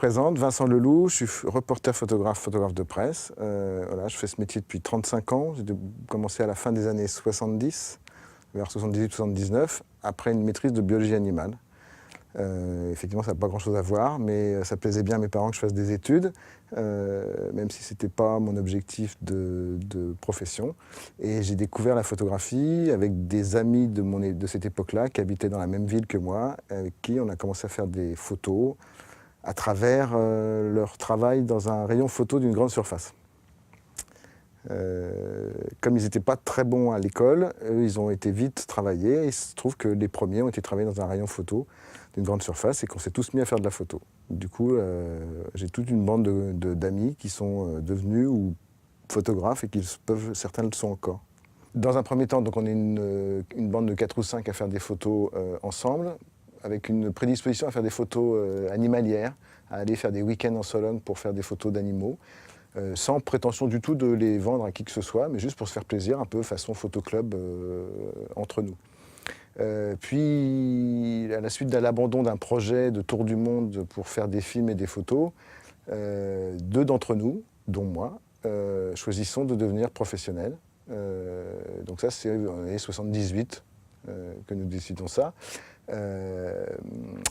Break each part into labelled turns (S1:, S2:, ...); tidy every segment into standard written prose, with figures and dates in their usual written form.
S1: présente, Vincent Leloup, je suis reporter photographe, photographe de presse. Voilà, je fais ce métier depuis 35 ans. J'ai commencé à la fin des années 70, vers 78-79, après une maîtrise de biologie animale. Effectivement, ça n'a pas grand-chose à voir, mais ça plaisait bien à mes parents que je fasse des études, même si ce n'était pas mon objectif de profession. Et j'ai découvert la photographie avec des amis de cette époque-là qui habitaient dans la même ville que moi, avec qui on a commencé à faire des photos à travers leur travail dans un rayon photo d'une grande surface. Comme ils n'étaient pas très bons à l'école, ils ont été vite travaillés. Il se trouve que les premiers ont été travaillés dans un rayon photo d'une grande surface et qu'on s'est tous mis à faire de la photo. Du coup, j'ai toute une bande d'amis qui sont devenus ou photographes et certains le sont encore. Dans un premier temps, donc, on est une bande de 4 ou 5 à faire des photos ensemble, avec une prédisposition à faire des photos animalières, à aller faire des week-ends en Sologne pour faire des photos d'animaux. Sans prétention du tout de les vendre à qui que ce soit, mais juste pour se faire plaisir, un peu façon photoclub entre nous. Puis, à la suite de l'abandon d'un projet de tour du monde pour faire des films et des photos, 2 d'entre nous, dont moi, choisissons de devenir professionnels. Donc ça, c'est en l'année 78 que nous décidons ça.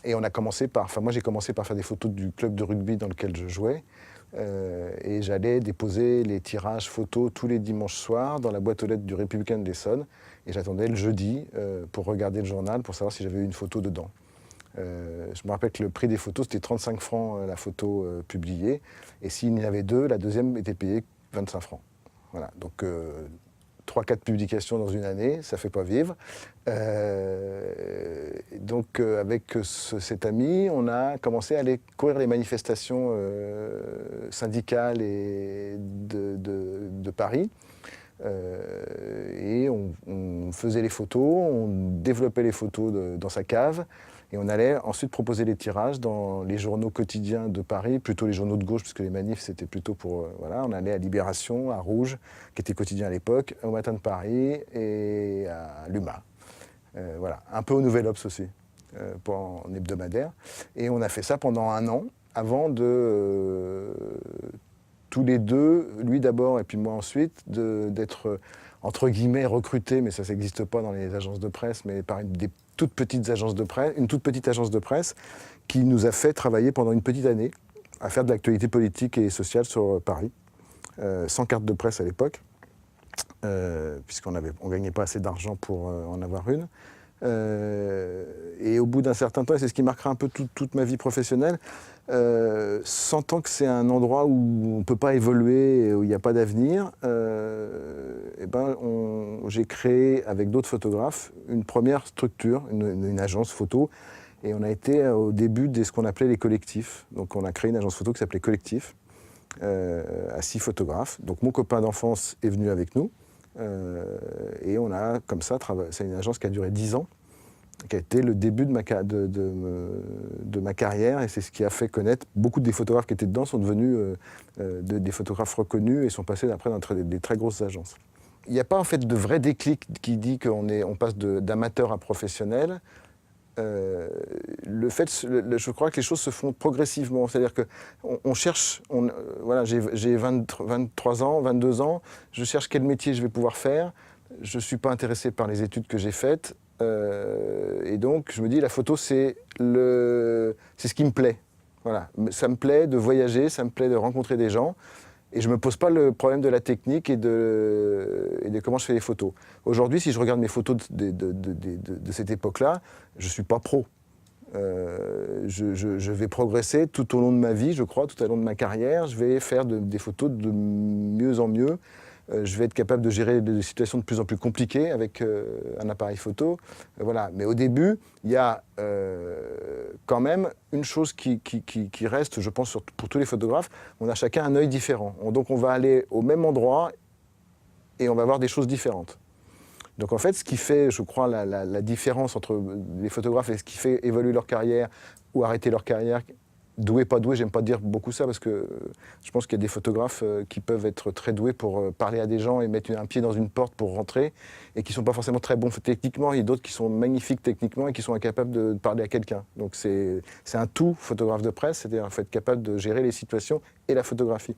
S1: Et on a commencé moi j'ai commencé par faire des photos du club de rugby dans lequel je jouais. Et j'allais déposer les tirages photos tous les dimanches soirs dans la boîte aux lettres du Républicain de l'Essonne. Et j'attendais le jeudi pour regarder le journal pour savoir si j'avais eu une photo dedans. Je me rappelle que le prix des photos, c'était 35 francs la photo publiée. Et s'il y en avait 2, la deuxième était payée 25 francs. Voilà, donc 3-4 publications dans une année, ça ne fait pas vivre. Donc avec cet ami, on a commencé à aller courir les manifestations syndicales de Paris. Et on faisait les photos, on développait les photos dans sa cave. Et on allait ensuite proposer les tirages dans les journaux quotidiens de Paris, plutôt les journaux de gauche, puisque les manifs, c'était plutôt pour... voilà, on allait à Libération, à Rouge, qui était quotidien à l'époque, au Matin de Paris et à l'UMA. Voilà, un peu au Nouvel Obs aussi, en hebdomadaire. Et on a fait ça pendant 1 an, avant de... tous les 2, lui d'abord et puis moi ensuite, d'être entre guillemets recrutés, mais ça n'existe pas dans les agences de presse, mais par une toute petite agence de presse qui nous a fait travailler pendant une petite année à faire de l'actualité politique et sociale sur Paris, sans carte de presse à l'époque, puisqu'on ne gagnait pas assez d'argent pour en avoir une. Et au bout d'un certain temps, et c'est ce qui marquera un peu toute ma vie professionnelle, sentant que c'est un endroit où on ne peut pas évoluer et où il n'y a pas d'avenir, j'ai créé avec d'autres photographes une première structure, une agence photo, et on a été au début de ce qu'on appelait les collectifs. Donc on a créé une agence photo qui s'appelait Collectif, à 6 photographes. Donc mon copain d'enfance est venu avec nous. Et on a comme ça travaillé. C'est une agence qui a duré 10 ans, qui a été le début de ma carrière, et c'est ce qui a fait connaître beaucoup des photographes qui étaient dedans sont devenus des photographes reconnus et sont passés après dans des très grosses agences. Il n'y a pas en fait de vrai déclic qui dit qu'on passe d'amateur à professionnel. Je crois que les choses se font progressivement. C'est-à-dire qu'on cherche, voilà, j'ai 23 ans, 22 ans, je cherche quel métier je vais pouvoir faire. Je ne suis pas intéressé par les études que j'ai faites. Et donc, je me dis, la photo, c'est ce qui me plaît. Voilà. Ça me plaît de voyager, ça me plaît de rencontrer des gens. Et je ne me pose pas le problème de la technique et de comment je fais les photos. Aujourd'hui, si je regarde mes photos de cette époque-là, je ne suis pas pro. Je vais progresser tout au long de ma vie, je crois, tout au long de ma carrière. Je vais faire des photos de mieux en mieux. Je vais être capable de gérer des situations de plus en plus compliquées avec un appareil photo. Voilà. Mais au début, il y a quand même une chose qui reste, je pense, pour tous les photographes. On a chacun un œil différent. Donc on va aller au même endroit et on va voir des choses différentes. Donc en fait, ce qui fait, je crois, la différence entre les photographes et ce qui fait évoluer leur carrière ou arrêter leur carrière, doué, pas doué, j'aime pas dire beaucoup ça parce que je pense qu'il y a des photographes qui peuvent être très doués pour parler à des gens et mettre un pied dans une porte pour rentrer et qui sont pas forcément très bons techniquement. Il y a d'autres qui sont magnifiques techniquement et qui sont incapables de parler à quelqu'un. Donc c'est un tout, photographe de presse, c'est-à-dire il faut être capable de gérer les situations et la photographie.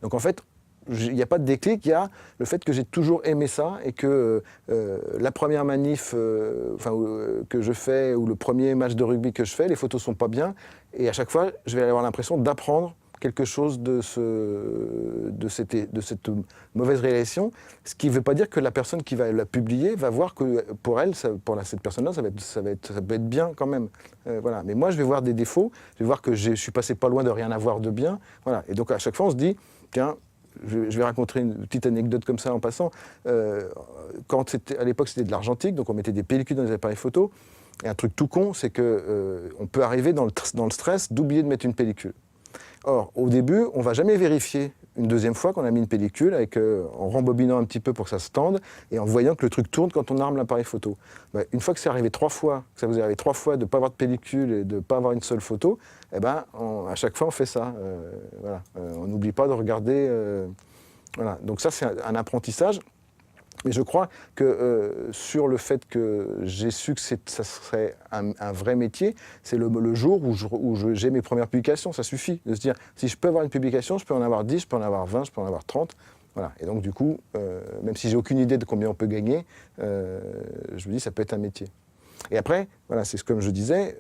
S1: Donc en fait, il n'y a pas de déclic, il y a le fait que j'ai toujours aimé ça et que la première manif que je fais ou le premier match de rugby que je fais, les photos sont pas bien et à chaque fois, je vais avoir l'impression d'apprendre quelque chose de cette mauvaise réalisation, ce qui ne veut pas dire que la personne qui va la publier va voir que pour elle, cette personne-là, ça peut être bien quand même. Voilà. Mais moi, je vais voir des défauts, je vais voir que je suis passé pas loin de rien avoir de bien. Voilà. Et donc à chaque fois, on se dit, tiens, je vais raconter une petite anecdote comme ça en passant. Quand à l'époque, c'était de l'argentique, donc on mettait des pellicules dans les appareils photo. Et un truc tout con, c'est qu'on peut arriver dans le stress d'oublier de mettre une pellicule. Or, au début, on ne va jamais vérifier une deuxième fois qu'on a mis une pellicule en rembobinant un petit peu pour que ça se tende et en voyant que le truc tourne quand on arme l'appareil photo. Une fois que c'est arrivé 3 fois, que ça vous est arrivé 3 fois de ne pas avoir de pellicule et de ne pas avoir une seule photo, à chaque fois on fait ça. Voilà. On n'oublie pas de regarder. Voilà. Donc ça, c'est un apprentissage. Mais je crois que sur le fait que j'ai su que ça serait un vrai métier, c'est le jour où j'ai mes premières publications. Ça suffit de se dire, si je peux avoir une publication, je peux en avoir 10, je peux en avoir 20, je peux en avoir 30. Voilà. Et donc du coup, même si j'ai aucune idée de combien on peut gagner, je me dis ça peut être un métier. Et après, voilà, c'est comme je disais,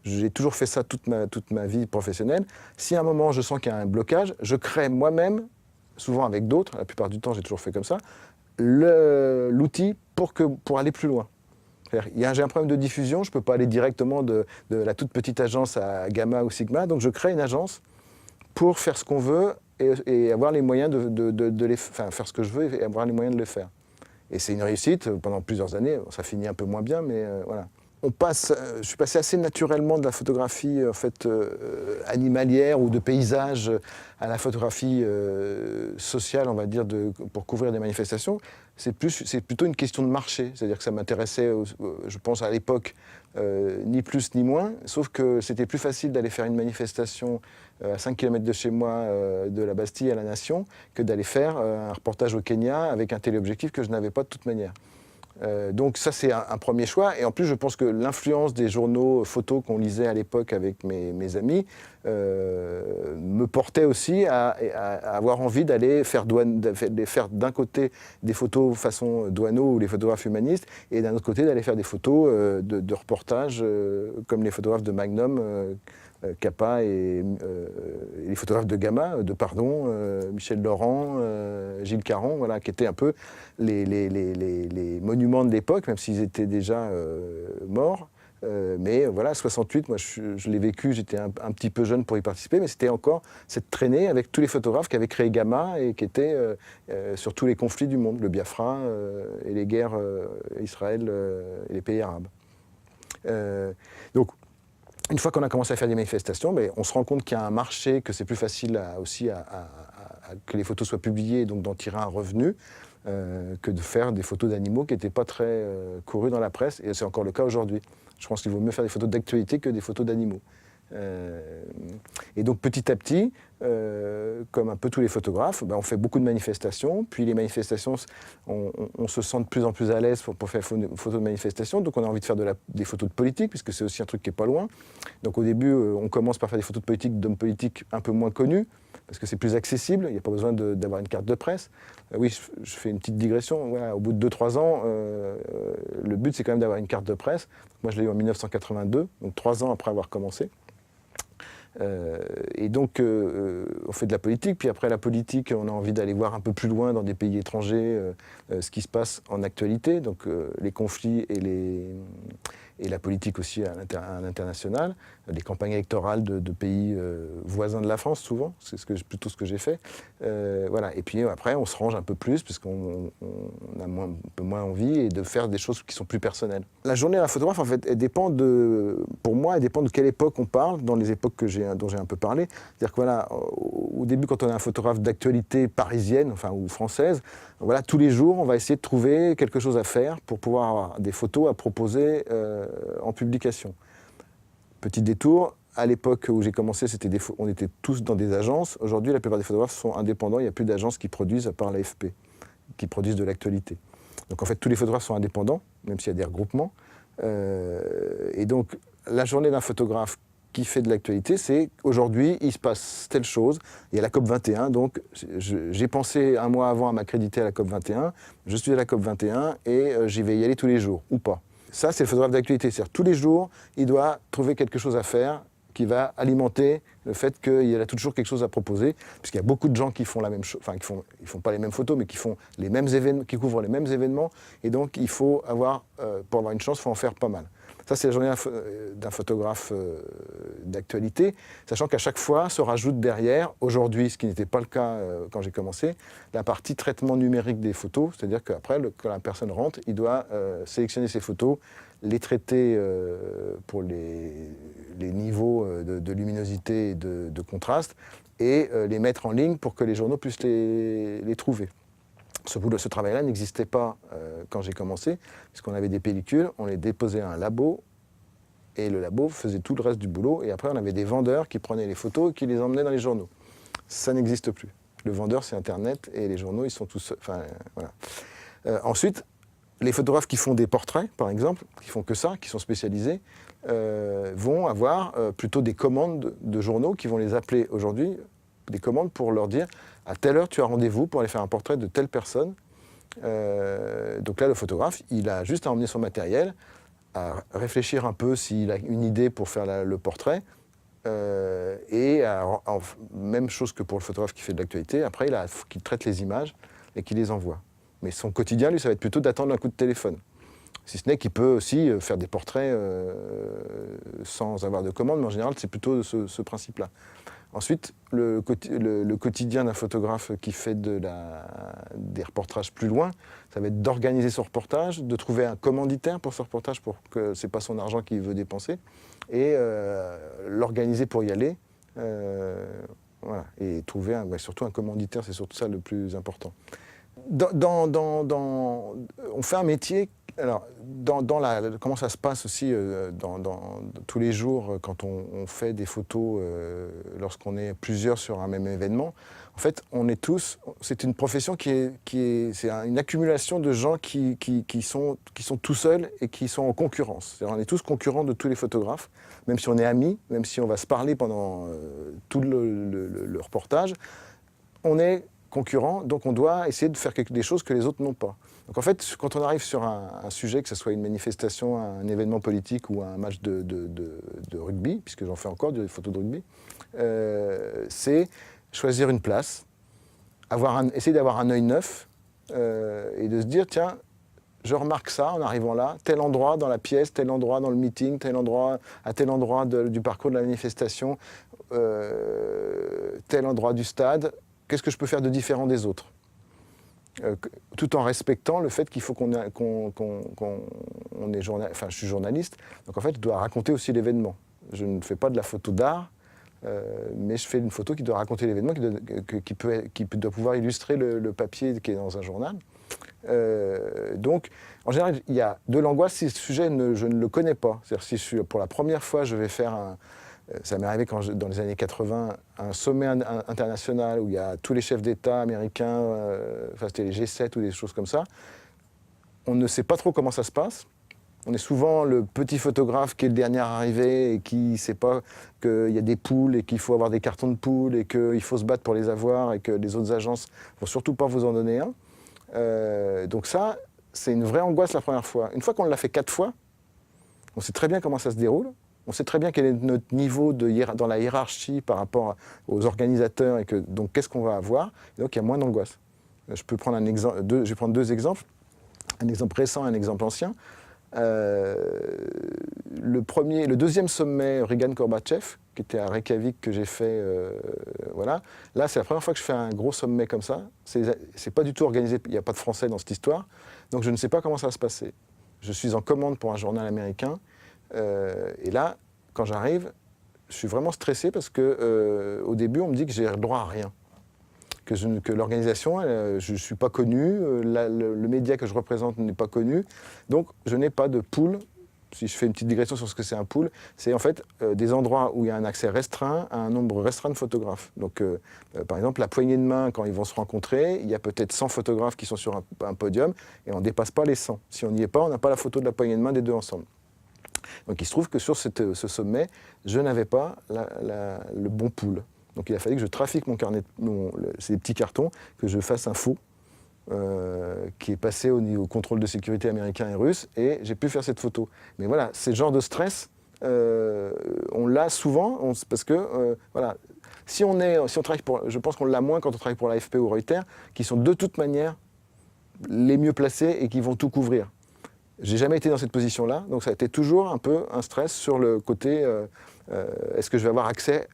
S1: j'ai toujours fait ça toute ma vie professionnelle. Si à un moment je sens qu'il y a un blocage, je crée moi-même, souvent avec d'autres, la plupart du temps j'ai toujours fait comme ça, l'outil pour aller plus loin. J'ai un problème de diffusion, je ne peux pas aller directement de la toute petite agence à Gamma ou Sigma, donc je crée une agence pour faire ce qu'on veut et avoir les moyens faire ce que je veux et avoir les moyens de le faire. Et c'est une réussite pendant plusieurs années, ça finit un peu moins bien, mais voilà. Je suis passé assez naturellement de la photographie animalière ou de paysage à la photographie sociale, on va dire, pour couvrir des manifestations. C'est plutôt une question de marché, c'est-à-dire que ça m'intéressait, je pense à l'époque, ni plus ni moins, sauf que c'était plus facile d'aller faire une manifestation à 5 km de chez moi, de la Bastille à la Nation, que d'aller faire un reportage au Kenya avec un téléobjectif que je n'avais pas de toute manière. Donc ça, c'est un premier choix. Et en plus, je pense que l'influence des journaux photos qu'on lisait à l'époque avec mes amis me portait aussi à avoir envie d'aller faire d'un côté des photos façon Douaneau ou les photographes humanistes, et d'un autre côté d'aller faire des photos de reportages comme les photographes de Magnum, Capa et les photographes de Gamma, Michel Laurent, Gilles Caron, voilà, qui étaient un peu les monuments de l'époque, même s'ils étaient déjà morts. Mais voilà, 68, moi je l'ai vécu, j'étais un petit peu jeune pour y participer, mais c'était encore cette traînée avec tous les photographes qui avaient créé Gamma et qui étaient sur tous les conflits du monde, le Biafra et les guerres Israël et les pays arabes. Donc, une fois qu'on a commencé à faire des manifestations, on se rend compte qu'il y a un marché, que c'est plus facile que les photos soient publiées, donc d'en tirer un revenu, que de faire des photos d'animaux qui n'étaient pas très courues dans la presse, et c'est encore le cas aujourd'hui. Je pense qu'il vaut mieux faire des photos d'actualité que des photos d'animaux. Et donc petit à petit, comme un peu tous les photographes, on fait beaucoup de manifestations, puis les manifestations, on se sent de plus en plus à l'aise pour faire des photos de manifestations, donc on a envie de faire des photos de politique, puisque c'est aussi un truc qui n'est pas loin. Donc au début, on commence par faire des photos de politique, d'hommes politiques un peu moins connus, parce que c'est plus accessible, il n'y a pas besoin d'avoir une carte de presse. Oui, je fais une petite digression, voilà, au bout de 2-3 ans, le but c'est quand même d'avoir une carte de presse. Moi je l'ai eu en 1982, donc 3 ans après avoir commencé. Et donc, on fait de la politique, puis après la politique, on a envie d'aller voir un peu plus loin dans des pays étrangers ce qui se passe en actualité, donc les conflits et la politique aussi à l'international, les campagnes électorales de pays voisins de la France, souvent, c'est plutôt ce que j'ai fait. Voilà. Et puis après, on se range un peu plus, puisqu'on a un peu moins envie, et de faire des choses qui sont plus personnelles. La journée à la photographe, en fait, pour moi, elle dépend de quelle époque on parle, dans les époques dont j'ai un peu parlé. C'est-à-dire que voilà, au début, quand on est un photographe d'actualité parisienne, ou française, voilà, tous les jours, on va essayer de trouver quelque chose à faire pour pouvoir avoir des photos à proposer en publication. Petit détour, à l'époque où j'ai commencé, on était tous dans des agences. Aujourd'hui, la plupart des photographes sont indépendants. Il n'y a plus d'agences qui produisent, à part l'AFP, qui produisent de l'actualité. Donc en fait, tous les photographes sont indépendants, même s'il y a des regroupements. Et donc, la journée d'un photographe qui fait de l'actualité, c'est aujourd'hui, il se passe telle chose. Il y a la COP21, donc j'ai pensé un mois avant à m'accréditer à la COP21. Je suis à la COP21 et j'y vais y aller tous les jours, ou pas. Ça, c'est le photographe d'actualité. C'est-à-dire tous les jours, il doit trouver quelque chose à faire qui va alimenter le fait qu'il a toujours quelque chose à proposer, puisqu'il y a beaucoup de gens qui font la même chose, enfin, ils font pas les mêmes photos, mais qui font les mêmes événements, qui couvrent les mêmes événements, et donc il faut avoir, pour avoir une chance, il faut en faire pas mal. Ça, c'est la journée d'un photographe d'actualité, sachant qu'à chaque fois se rajoute derrière, aujourd'hui, ce qui n'était pas le cas quand j'ai commencé, la partie traitement numérique des photos, c'est-à-dire qu'après, quand la personne rentre, il doit sélectionner ses photos, les traiter pour les niveaux de luminosité et de contraste, et les mettre en ligne pour que les journaux puissent les trouver. Ce travail-là n'existait pas quand j'ai commencé, puisqu'on avait des pellicules, on les déposait à un labo, et le labo faisait tout le reste du boulot, et après on avait des vendeurs qui prenaient les photos et qui les emmenaient dans les journaux. Ça n'existe plus. Le vendeur, c'est Internet, et les journaux, ils sont tous... Enfin, voilà. Ensuite, les photographes qui font des portraits, par exemple, qui font que ça, qui sont spécialisés, vont avoir plutôt des commandes de journaux qui vont les appeler aujourd'hui, des commandes pour leur dire à telle heure tu as rendez-vous pour aller faire un portrait de telle personne. Donc là, le photographe, il a juste à emmener son matériel, à réfléchir un peu s'il a une idée pour faire le portrait, et même chose que pour le photographe qui fait de l'actualité, après il faut qu'il traite les images et qu'il les envoie. Mais son quotidien, lui, ça va être plutôt d'attendre un coup de téléphone. Si ce n'est qu'il peut aussi faire des portraits sans avoir de commande, mais en général, c'est plutôt ce principe-là. Ensuite, le quotidien d'un photographe qui fait des reportages plus loin, ça va être d'organiser son reportage, de trouver un commanditaire pour ce reportage, pour que ce n'est pas son argent qu'il veut dépenser, et l'organiser pour y aller, voilà, et trouver surtout un commanditaire, c'est surtout ça le plus important. On fait un métier, alors, comment ça se passe aussi dans tous les jours quand on fait des photos lorsqu'on est plusieurs sur un même événement. En fait, on est tous, c'est une profession c'est une accumulation de gens qui sont tout seuls et qui sont en concurrence. C'est-à-dire, on est tous concurrents de tous les photographes, même si on est amis, même si on va se parler pendant tout le reportage, on est concurrents, donc on doit essayer de faire des choses que les autres n'ont pas. Donc en fait, quand on arrive sur un sujet, que ce soit une manifestation, un événement politique ou un match de rugby, puisque j'en fais encore des photos de rugby, c'est choisir une place, essayer d'avoir un œil neuf et de se dire, tiens, je remarque ça en arrivant là, tel endroit dans la pièce, tel endroit dans le meeting, tel endroit du parcours de la manifestation, tel endroit du stade. Qu'est-ce que je peux faire de différent des autres tout en respectant le fait qu'il faut qu'on est journaliste. Enfin, je suis journaliste, donc en fait, je dois raconter aussi l'événement. Je ne fais pas de la photo d'art, mais je fais une photo qui doit raconter l'événement, qui doit pouvoir illustrer le papier qui est dans un journal. Donc, en général, il y a de l'angoisse si ce sujet, je ne le connais pas. C'est-à-dire si pour la première fois, je vais faire ça m'est arrivé dans les années 80, un sommet international où il y a tous les chefs d'État américains, enfin c'était les G7 ou des choses comme ça. On ne sait pas trop comment ça se passe. On est souvent le petit photographe qui est le dernier arrivé et qui ne sait pas qu'il y a des poules et qu'il faut avoir des cartons de poules et qu'il faut se battre pour les avoir et que les autres agences ne vont surtout pas vous en donner un. Donc ça, c'est une vraie angoisse la première fois. Une fois qu'on l'a fait 4 fois, on sait très bien comment ça se déroule. On sait très bien quel est notre niveau dans la hiérarchie par rapport aux organisateurs et donc qu'est-ce qu'on va avoir. Et donc il y a moins d'angoisse. Je peux prendre je vais prendre 2 exemples, un exemple récent et un exemple ancien. Le deuxième sommet Reagan-Gorbatchev, qui était à Reykjavik, que j'ai fait, voilà. Là, c'est la première fois que je fais un gros sommet comme ça. C'est pas du tout organisé, il n'y a pas de Français dans cette histoire, donc je ne sais pas comment ça va se passer. Je suis en commande pour un journal américain. Et là, quand j'arrive, je suis vraiment stressé parce qu'au début, on me dit que j'ai le droit à rien. Que l'organisation, je ne suis pas connu, le média que je représente n'est pas connu. Donc, je n'ai pas de pool si je fais une petite digression sur ce que c'est un pool, c'est en fait des endroits où il y a un accès restreint à un nombre restreint de photographes. Donc, par exemple, la poignée de main, quand ils vont se rencontrer, il y a peut-être 100 photographes qui sont sur un podium et on ne dépasse pas les 100. Si on n'y est pas, on n'a pas la photo de la poignée de main des deux ensemble. Donc il se trouve que sur ce sommet, je n'avais pas le bon pool. Donc il a fallu que je trafique mon carnet, ces petits cartons, que je fasse un faux, qui est passé au contrôle de sécurité américain et russe, et j'ai pu faire cette photo. Mais voilà, c'est le genre de stress, on l'a souvent, parce que, voilà, si on travaille je pense qu'on l'a moins quand on travaille pour l'AFP ou Reuters, qui sont de toute manière les mieux placés et qui vont tout couvrir. J'ai jamais été dans cette position-là, donc ça a été toujours un peu un stress sur le côté est-ce que je vais avoir accès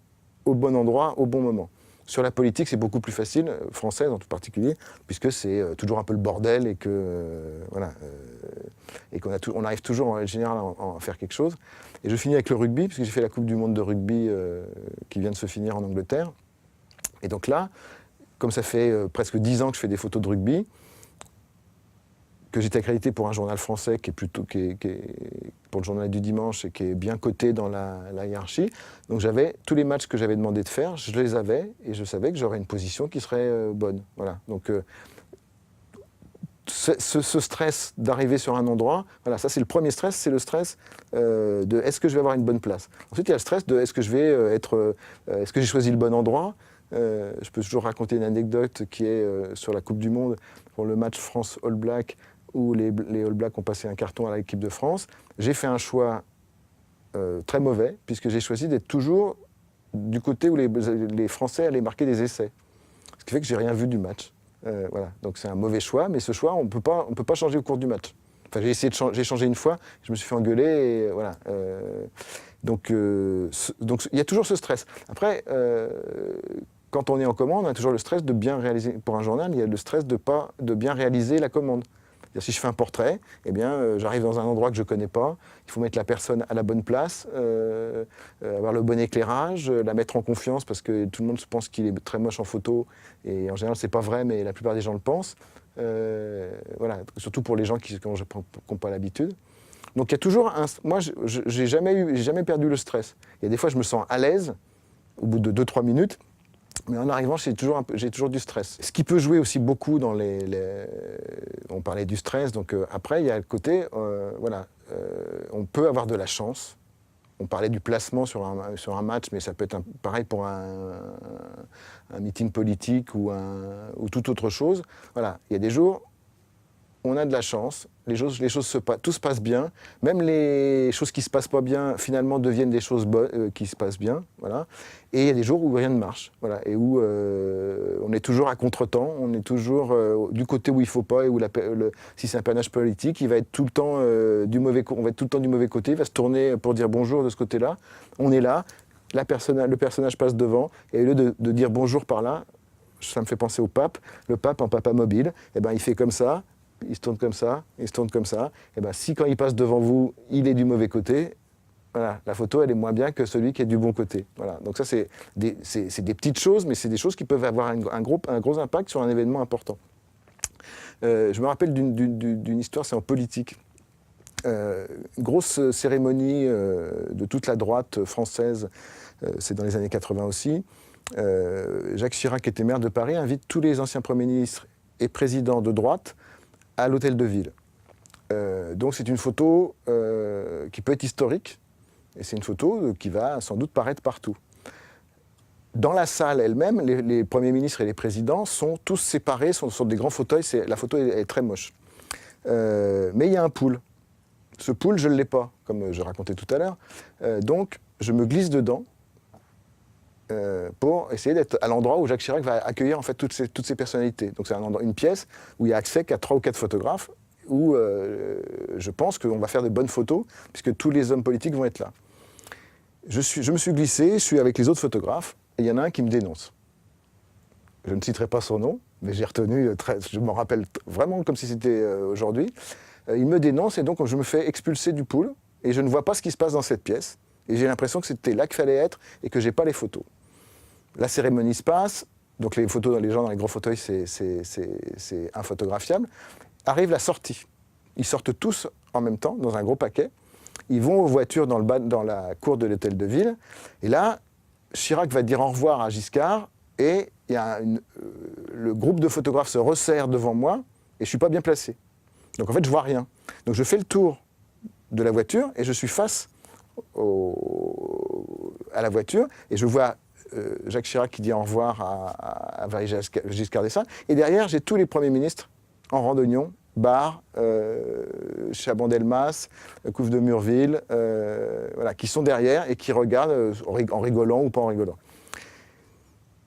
S1: au bon endroit, au bon moment. Sur la politique, c'est beaucoup plus facile, française en tout particulier, puisque c'est toujours un peu le bordel et et qu'on arrive toujours en général à faire quelque chose. Et je finis avec le rugby, puisque j'ai fait la Coupe du Monde de rugby qui vient de se finir en Angleterre. Et donc là, comme ça fait presque 10 ans que je fais des photos de rugby, que j'étais accrédité pour un journal français qui est pour le journal du dimanche et qui est bien coté dans la hiérarchie. Donc j'avais tous les matchs que j'avais demandé de faire, je les avais et je savais que j'aurais une position qui serait bonne. Voilà. Donc ce stress d'arriver sur un endroit, voilà, ça c'est le premier stress, c'est le stress de est-ce que je vais avoir une bonne place. Ensuite il y a le stress de est-ce que je vais est-ce que j'ai choisi le bon endroit. Je peux toujours raconter une anecdote qui est sur la Coupe du Monde pour le match France-All Black où les All Blacks ont passé un carton à l'équipe de France. J'ai fait un choix très mauvais, puisque j'ai choisi d'être toujours du côté où les Français allaient marquer des essais. Ce qui fait que j'ai rien vu du match. Voilà. Donc c'est un mauvais choix, mais ce choix, on peut pas changer au cours du match. Enfin, j'ai changé une fois, je me suis fait engueuler, et voilà. Donc il y a toujours ce stress. Après, quand on est en commande, on a toujours le stress de bien réaliser. Pour un journal, il y a le stress de bien réaliser la commande. Si je fais un portrait, eh bien, j'arrive dans un endroit que je ne connais pas, il faut mettre la personne à la bonne place, avoir le bon éclairage, la mettre en confiance parce que tout le monde pense qu'il est très moche en photo et en général ce n'est pas vrai mais la plupart des gens le pensent. Voilà, surtout pour les gens qui n'ont pas l'habitude. Donc il y a toujours moi j'ai jamais perdu le stress. Il y a des fois je me sens à l'aise au bout de 2-3 minutes. Mais en arrivant, j'ai toujours du stress. Ce qui peut jouer aussi beaucoup dans on parlait du stress, donc après, il y a le côté, on peut avoir de la chance. On parlait du placement sur un match, mais ça peut être pareil pour un meeting politique ou toute autre chose. Voilà, il y a des jours, on a de la chance, tout se passe bien, même les choses qui ne se passent pas bien, finalement, deviennent des choses qui se passent bien, voilà. Et il y a des jours où rien ne marche, voilà, et où on est toujours à contre-temps, on est toujours du côté où il ne faut pas, et où si c'est un panache politique, il va être tout le temps on va être tout le temps du mauvais côté, il va se tourner pour dire bonjour de ce côté-là, on est là, le personnage passe devant, et au lieu de dire bonjour par là, ça me fait penser au pape, le pape en papa mobile, eh ben, il fait comme ça, il se tourne comme ça, il se tourne comme ça. Et ben, si quand il passe devant vous, il est du mauvais côté, voilà, la photo elle est moins bien que celui qui est du bon côté. Voilà. Donc ça c'est des petites choses, mais c'est des choses qui peuvent avoir un gros impact sur un événement important. Je me rappelle d'une histoire, c'est en politique. Une grosse cérémonie de toute la droite française, c'est dans les années 80 aussi. Jacques Chirac, qui était maire de Paris, invite tous les anciens premiers ministres et présidents de droite à l'hôtel de ville. Donc c'est une photo qui peut être historique, et c'est une photo qui va sans doute paraître partout. Dans la salle elle-même, les premiers ministres et les présidents sont tous séparés, sont sur des grands fauteuils, la photo est très moche. Mais il y a un pool. Ce pool, je ne l'ai pas, comme je racontais tout à l'heure. Donc je me glisse dedans pour essayer d'être à l'endroit où Jacques Chirac va accueillir en fait toutes ces personnalités. Donc c'est une pièce où il y a accès qu'à 3 ou 4 photographes, où je pense qu'on va faire de bonnes photos, puisque tous les hommes politiques vont être là. Je me suis glissé, je suis avec les autres photographes, et il y en a un qui me dénonce. Je ne citerai pas son nom, mais j'ai retenu, je m'en rappelle vraiment comme si c'était aujourd'hui. Il me dénonce, et donc je me fais expulser du pool, et je ne vois pas ce qui se passe dans cette pièce, et j'ai l'impression que c'était là qu'il fallait être, et que je n'ai pas les photos. La cérémonie se passe, donc les gens dans les grands fauteuils, c'est infotographiable. Arrive la sortie. Ils sortent tous en même temps, dans un gros paquet. Ils vont aux voitures dans la cour de l'hôtel de ville. Et là, Chirac va dire au revoir à Giscard. Et il y a le groupe de photographes se resserre devant moi. Et je ne suis pas bien placé. Donc en fait, je ne vois rien. Donc je fais le tour de la voiture et je suis face à la voiture. Et je vois Jacques Chirac qui dit au revoir à Valéry Giscard d'Estaing. Et derrière, j'ai tous les premiers ministres en randonnion, Barre, Chaban-Delmas, Couve de Murville, voilà, qui sont derrière et qui regardent en rigolant ou pas en rigolant.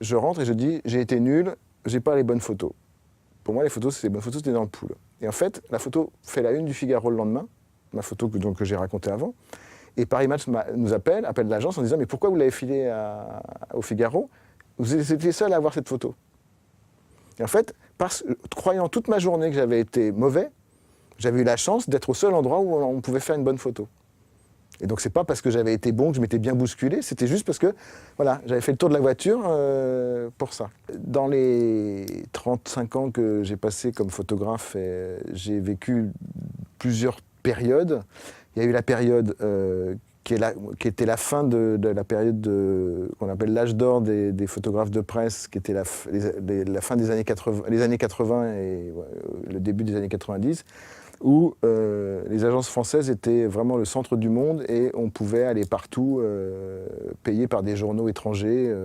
S1: Je rentre et je dis, j'ai été nul, j'ai pas les bonnes photos. Pour moi, les bonnes photos, c'était dans le pool. Et en fait, la photo fait la une du Figaro le lendemain, ma photo que j'ai racontée avant. Et Paris Match nous appelle l'agence en disant « Mais pourquoi vous l'avez filée au Figaro? Vous étiez seul à avoir cette photo. » Et en fait, croyant toute ma journée que j'avais été mauvais, j'avais eu la chance d'être au seul endroit où on pouvait faire une bonne photo. Et donc, c'est pas parce que j'avais été bon, que je m'étais bien bousculé, c'était juste parce que voilà, j'avais fait le tour de la voiture pour ça. Dans les 35 ans que j'ai passé comme photographe, j'ai vécu plusieurs périodes. Il y a eu la période qui était la fin de la période qu'on appelle l'âge d'or des photographes de presse, qui était la fin des années 80, les années 80 et le début des années 90, où les agences françaises étaient vraiment le centre du monde et on pouvait aller partout, payé par des journaux étrangers,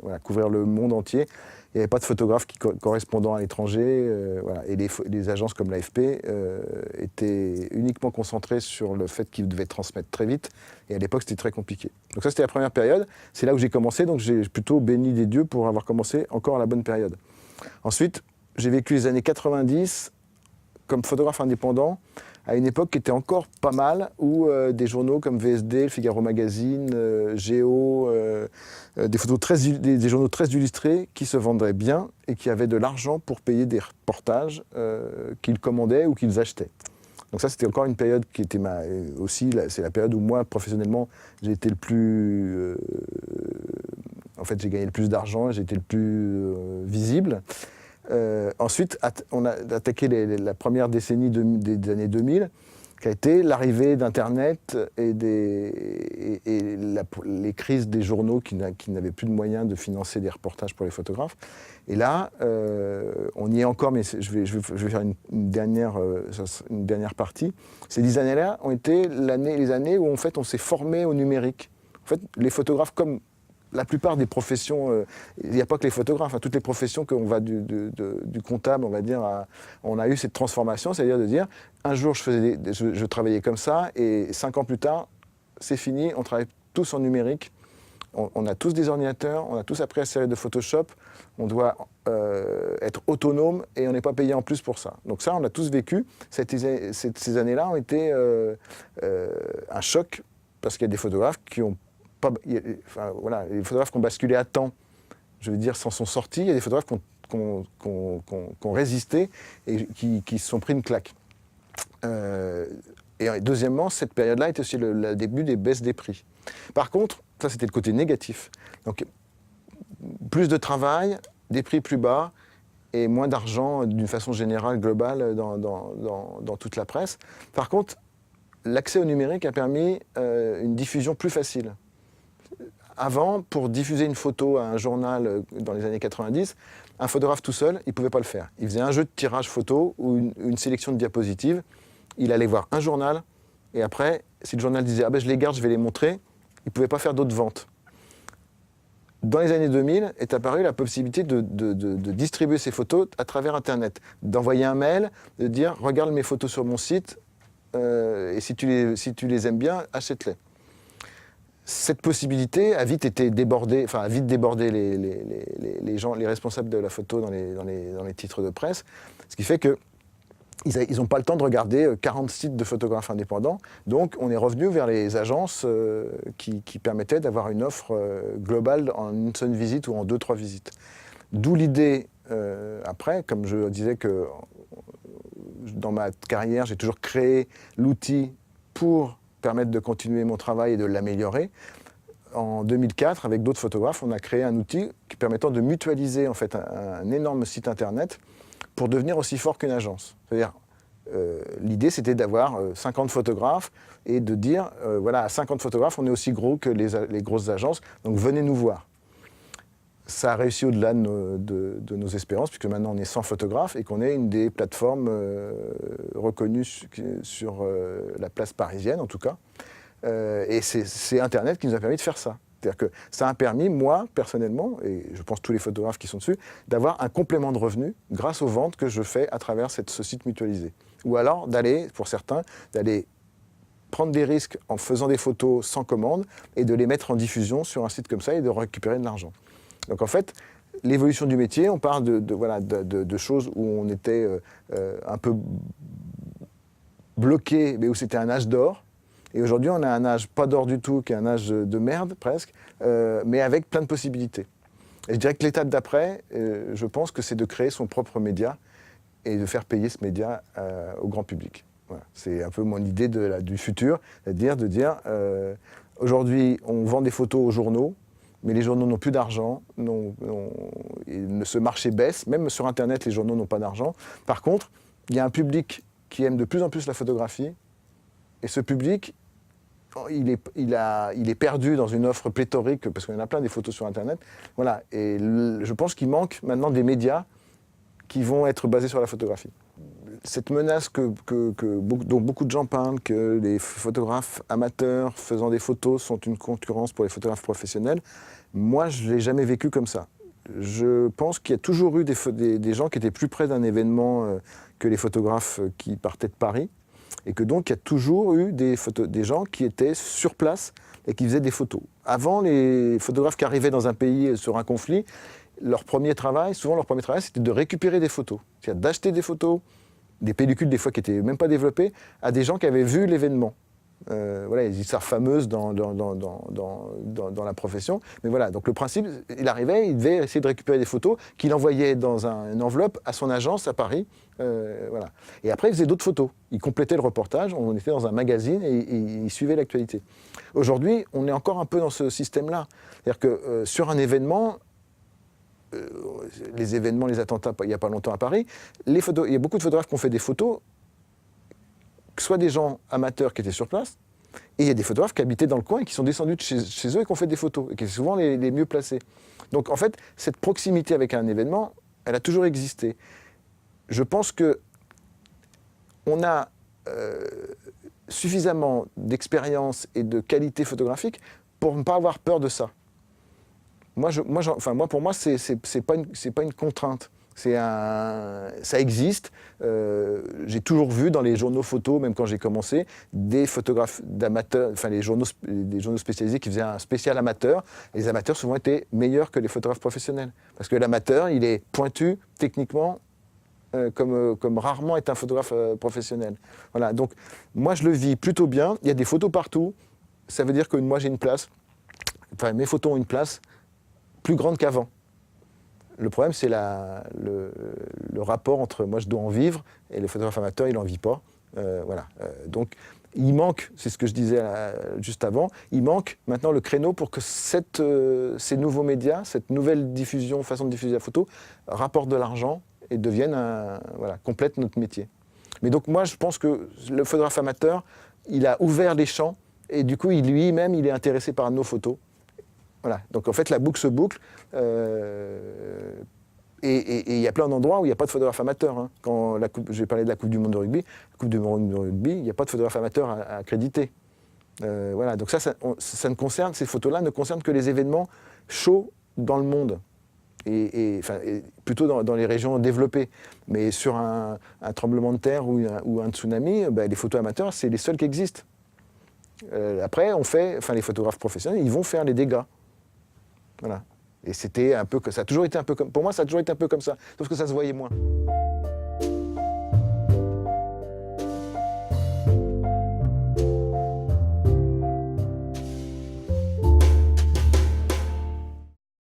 S1: voilà, couvrir le monde entier. Il n'y avait pas de photographe correspondant à l'étranger. Voilà. Et les agences comme l'AFP étaient uniquement concentrées sur le fait qu'ils devaient transmettre très vite. Et à l'époque, c'était très compliqué. Donc ça, c'était la première période. C'est là où j'ai commencé. Donc j'ai plutôt béni des dieux pour avoir commencé encore à la bonne période. Ensuite, j'ai vécu les années 90 comme photographe indépendant, à une époque qui était encore pas mal, où des journaux comme VSD, le Figaro Magazine, Géo, des journaux très illustrés qui se vendaient bien et qui avaient de l'argent pour payer des reportages qu'ils commandaient ou qu'ils achetaient. Donc ça, c'était encore une période qui était aussi, c'est la période où moi, professionnellement, j'ai été le plus... en fait, j'ai gagné le plus d'argent, j'ai été le plus visible. Ensuite, on a attaqué la première décennie des années 2000, qui a été l'arrivée d'Internet et les crises des journaux qui n'avaient plus de moyens de financer des reportages pour les photographes. Et là, on y est encore, mais je vais faire une dernière partie. Ces 10 années-là ont été les années où en fait, on s'est formé au numérique. En fait, les photographes, comme la plupart des professions, il n'y a pas que les photographes, hein, toutes les professions qu'on va du comptable, on va dire, on a eu cette transformation, c'est-à-dire de dire, un jour je travaillais comme ça, et 5 ans plus tard, c'est fini, on travaille tous en numérique, on a tous des ordinateurs, on a tous appris à se servir de Photoshop, on doit être autonome et on n'est pas payé en plus pour ça. Donc ça, on a tous vécu. Ces années-là ont été un choc, parce qu'il y a des photographes qui ont voilà, les photographes qui ont basculé à temps, je veux dire, s'en sont sortis. Il y a des photographes qui ont résisté et qui se sont pris une claque. Et deuxièmement, cette période-là était aussi le début des baisses des prix. Par contre, ça c'était le côté négatif. Donc, plus de travail, des prix plus bas et moins d'argent d'une façon générale, globale, dans toute la presse. Par contre, l'accès au numérique a permis une diffusion plus facile. Avant, pour diffuser une photo à un journal dans les années 90, un photographe tout seul, il ne pouvait pas le faire. Il faisait un jeu de tirage photo ou une sélection de diapositives. Il allait voir un journal et après, si le journal disait « Ah ben je les garde, je vais les montrer », il ne pouvait pas faire d'autres ventes. Dans les années 2000 est apparue la possibilité de distribuer ces photos à travers Internet, d'envoyer un mail, de dire « Regarde mes photos sur mon site et si tu les aimes bien, achète-les ». Cette possibilité a vite débordé les gens, les responsables de la photo dans les titres de presse, ce qui fait qu'ils n'ont pas le temps de regarder 40 sites de photographes indépendants. Donc on est revenu vers les agences qui permettaient d'avoir une offre globale en une seule visite ou en 2-3 visites. D'où l'idée, après, comme je disais que dans ma carrière, j'ai toujours créé l'outil pour permettre de continuer mon travail et de l'améliorer. En 2004, avec d'autres photographes, on a créé un outil qui permettant de mutualiser en fait un énorme site internet pour devenir aussi fort qu'une agence. C'est-à-dire, L'idée, c'était d'avoir 50 photographes et de dire, voilà, à 50 photographes, on est aussi gros que les grosses agences, donc venez nous voir. Ça a réussi au-delà de nos espérances, puisque maintenant on est 100 photographes et qu'on est une des plateformes reconnues sur la place parisienne, en tout cas. Et c'est Internet qui nous a permis de faire ça. C'est-à-dire que ça a permis, moi, personnellement, et je pense tous les photographes qui sont dessus, d'avoir un complément de revenus grâce aux ventes que je fais à travers ce site mutualisé. Ou alors d'aller, pour certains, d'aller prendre des risques en faisant des photos sans commande et de les mettre en diffusion sur un site comme ça et de récupérer de l'argent. Donc en fait, l'évolution du métier, on parle de choses où on était un peu bloqué, mais où c'était un âge d'or. Et aujourd'hui, on a un âge pas d'or du tout, qui est un âge de merde presque, mais avec plein de possibilités. Et je dirais que l'étape d'après, je pense que c'est de créer son propre média et de faire payer ce média au grand public. Voilà. C'est un peu mon idée du futur, c'est-à-dire de dire, aujourd'hui, on vend des photos aux journaux, mais les journaux n'ont plus d'argent, ce marché baisse, même sur Internet, les journaux n'ont pas d'argent. Par contre, il y a un public qui aime de plus en plus la photographie, et ce public, il est perdu dans une offre pléthorique, parce qu'il y en a plein des photos sur Internet. Voilà. Et je pense qu'il manque maintenant des médias qui vont être basés sur la photographie. Cette menace dont beaucoup de gens parlent, que les photographes amateurs faisant des photos sont une concurrence pour les photographes professionnels, moi je ne l'ai jamais vécu comme ça. Je pense qu'il y a toujours eu des gens qui étaient plus près d'un événement que les photographes qui partaient de Paris, et que donc il y a toujours eu des gens qui étaient sur place et qui faisaient des photos. Avant, les photographes qui arrivaient dans un pays sur un conflit, souvent leur premier travail, c'était de récupérer des photos, c'est-à-dire d'acheter des photos, des pellicules des fois qui n'étaient même pas développées, à des gens qui avaient vu l'événement. Voilà, les histoires fameuses dans la profession. Mais voilà, donc le principe, il arrivait, il devait essayer de récupérer des photos qu'il envoyait dans une enveloppe à son agence à Paris. Voilà. Et après, il faisait d'autres photos. Il complétait le reportage, on était dans un magazine et il suivait l'actualité. Aujourd'hui, on est encore un peu dans ce système-là. C'est-à-dire que sur un événement, les événements, les attentats, il n'y a pas longtemps à Paris, il y a beaucoup de photographes qui ont fait des photos, soit des gens amateurs qui étaient sur place, et il y a des photographes qui habitaient dans le coin et qui sont descendus de chez eux et qui ont fait des photos, et qui sont souvent les mieux placés. Donc en fait, cette proximité avec un événement, elle a toujours existé. Je pense qu'on a suffisamment d'expérience et de qualité photographique pour ne pas avoir peur de ça. Pour moi, c'est pas une contrainte. Ça existe. J'ai toujours vu dans les journaux photos, même quand j'ai commencé, des photographes d'amateurs, enfin des journaux spécialisés qui faisaient un spécial amateur. Les amateurs souvent étaient meilleurs que les photographes professionnels. Parce que l'amateur, il est pointu techniquement comme rarement est un photographe professionnel. Voilà, donc moi je le vis plutôt bien. Il y a des photos partout. Ça veut dire que moi j'ai une place, enfin mes photos ont une place plus grande qu'avant. Le problème, c'est le rapport entre moi, je dois en vivre, et le photographe amateur, il n'en vit pas. Voilà. Donc, il manque, c'est ce que je disais juste avant, il manque maintenant le créneau pour que ces nouveaux médias, cette nouvelle façon de diffuser la photo, rapporte de l'argent et complète notre métier. Mais donc, moi, je pense que le photographe amateur, il a ouvert les champs, et du coup, lui-même, il est intéressé par nos photos. Voilà. Donc en fait, la boucle se boucle. Et il y a plein d'endroits où il n'y a pas de photographe amateur. Hein. Quand j'ai parlé de la Coupe du Monde de rugby, la Coupe du Monde de rugby, il n'y a pas de photographe amateur à accréditer. Voilà. Donc ces photos-là ne concernent que les événements chauds dans le monde. Et plutôt dans les régions développées. Mais sur un tremblement de terre ou un tsunami, les photos amateurs, c'est les seuls qui existent. Après, les photographes professionnels, ils vont faire les dégâts. Voilà. Et ça a toujours été un peu comme, pour moi, ça a toujours été un peu comme ça, sauf que ça se voyait moins.